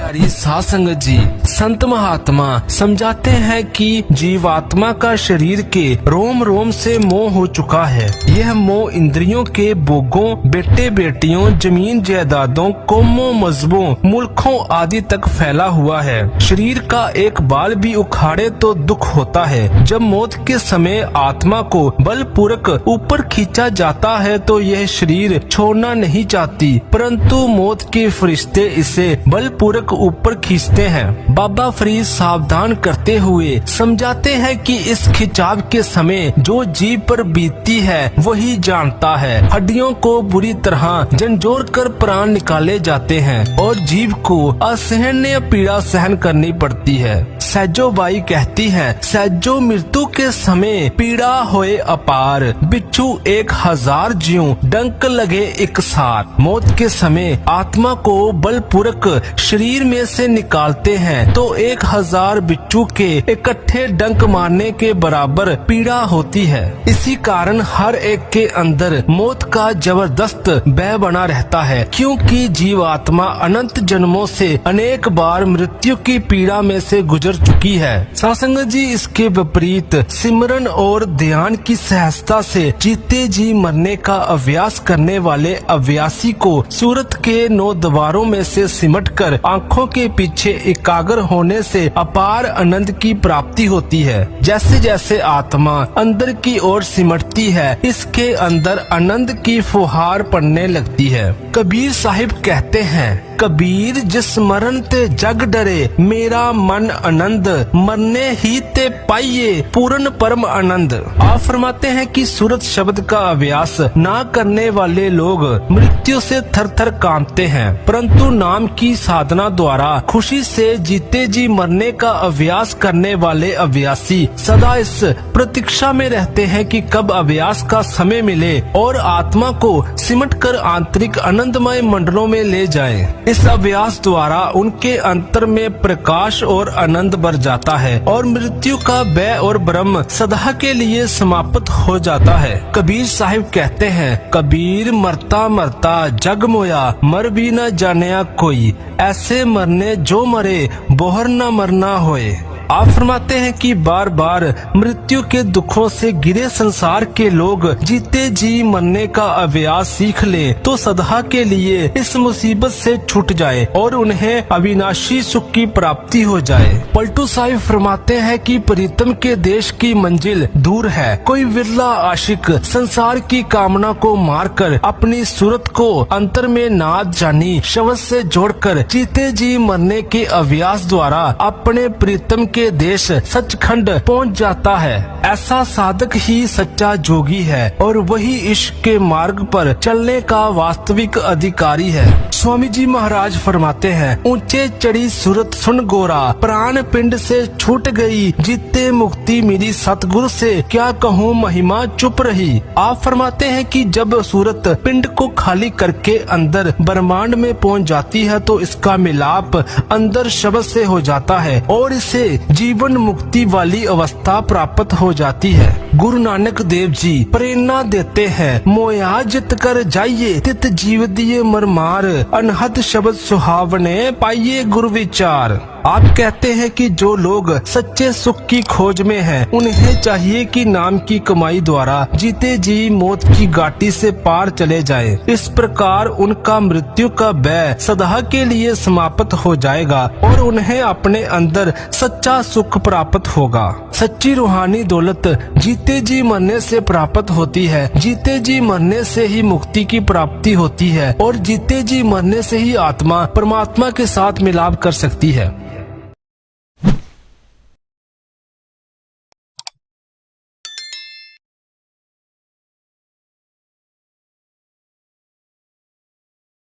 प्यारी साध संगत जी, संत महात्मा समझाते हैं कि जीवात्मा का शरीर के रोम रोम से मोह हो चुका है। यह मोह इंद्रियों के भोगों, बेटे बेटियों, जमीन जायदादों, कौमों, मजहबों, मुल्कों आदि तक फैला हुआ है। शरीर का एक बाल भी उखाड़े तो दुख होता है। जब मौत के समय आत्मा को बलपूर्वक ऊपर खींचा जाता है तो यह शरीर छोड़ना नहीं चाहती, परंतु मौत के फरिश्ते इसे बलपूर्वक ऊपर खींचते हैं। बाबा फरीद सावधान करते हुए समझाते हैं कि इस खिंचाव के समय जो जीव पर बीतती है वही जानता है। हड्डियों को बुरी तरह झंझोर कर प्राण निकाले जाते हैं और जीव को असहनीय पीड़ा सहन करनी पड़ती है। सैजो बाई कहती है, सैजो मृत्यु के समय पीड़ा होए अपार, बिच्छू 1000 ज्यों, डंक लगे एक सार। मौत के समय आत्मा को बलपूर्वक शरीर में से निकालते हैं तो 1000 बिच्छू के इकट्ठे डंक मारने के बराबर पीड़ा होती है। इसी कारण हर एक के अंदर मौत का जबरदस्त भय बना रहता है, क्योंकि जीवात्मा अनंत जन्मों से अनेक बार मृत्यु की पीड़ा में से गुजर चुकी है। सत्संग जी, इसके विपरीत सिमरन और ध्यान की सहजता से जीते जी मरने का अभ्यास करने वाले अभ्यासी को सूरत के 9 द्वारों में से सिमटकर आँखों के पीछे एकाग्र होने से अपार आनंद की प्राप्ति होती है। जैसे जैसे आत्मा अंदर की ओर सिमटती है, इसके अंदर आनंद की फुहार पड़ने लगती है। कबीर साहिब कहते हैं, कबीर जिस मरण ते जग डरे, मेरा मन आनंद मरने ही ते पाइये पूर्ण परम आनंद। आप फरमाते हैं कि सूरत शब्द का अभ्यास ना करने वाले लोग मृत्यु से थर थर कांपते हैं, परंतु नाम की साधना द्वारा खुशी से जीते जी मरने का अभ्यास करने वाले अभ्यासी सदा इस प्रतीक्षा में रहते हैं कि कब अभ्यास का समय मिले और आत्मा को सिमट कर आंतरिक आनंदमय मंडलों में ले जाए। इस अभ्यास द्वारा उनके अंतर में प्रकाश और आनंद बढ़ जाता है और मृत्यु का भय और भ्रम सदा के लिए समाप्त हो जाता है। कबीर साहिब कहते हैं, कबीर मरता मरता जग मोया, मर भी न जानिया कोई, ऐसे मरने जो मरे बोहर न मरना होए। आप फरमाते हैं कि बार बार मृत्यु के दुखों से घिरे संसार के लोग जीते जी मरने का अभ्यास सीख लें तो सदा के लिए इस मुसीबत से छूट जाए और उन्हें अविनाशी सुख की प्राप्ति हो जाए। पलटू साहिब फरमाते हैं कि प्रीतम के देश की मंजिल दूर है। कोई विरला आशिक संसार की कामना को मारकर अपनी सूरत को अंतर में नाद जानी शब्द से जोड़कर जीते जी मरने के अभ्यास द्वारा अपने प्रीतम के देश सचखंड पहुंच जाता है। ऐसा साधक ही सच्चा जोगी है और वही इश्क के मार्ग पर चलने का वास्तविक अधिकारी है। स्वामी जी महाराज फरमाते हैं, ऊंचे चढ़ी सूरत सुन गोरा, प्राण पिंड से छूट गई, जीते मुक्ति मिली सतगुरु से, क्या कहूँ महिमा चुप रही। आप फरमाते हैं कि जब सूरत पिंड को खाली करके अंदर ब्रह्मांड में पहुंच जाती है तो इसका मिलाप अंदर शब्द से हो जाता है और इसे जीवन मुक्ति वाली अवस्था प्राप्त हो जाती है। गुरु नानक देव जी प्रेरणा देते हैं, मोया जित कर जाइए, तित जीव दिए मरमार, अनहद शब्द सुहावने पाइये गुरु विचार। आप कहते हैं कि जो लोग सच्चे सुख की खोज में हैं, उन्हें चाहिए कि नाम की कमाई द्वारा जीते जी मौत की घाटी से पार चले जाएं। इस प्रकार उनका मृत्यु का भय सदा के लिए समाप्त हो जाएगा और उन्हें अपने अंदर सच्चा सुख प्राप्त होगा। सच्ची रूहानी दौलत जीते जी मरने से प्राप्त होती है। जीते जी मरने से ही मुक्ति की प्राप्ति होती है और जीते जी मरने से ही आत्मा परमात्मा के साथ मिलाप कर सकती है।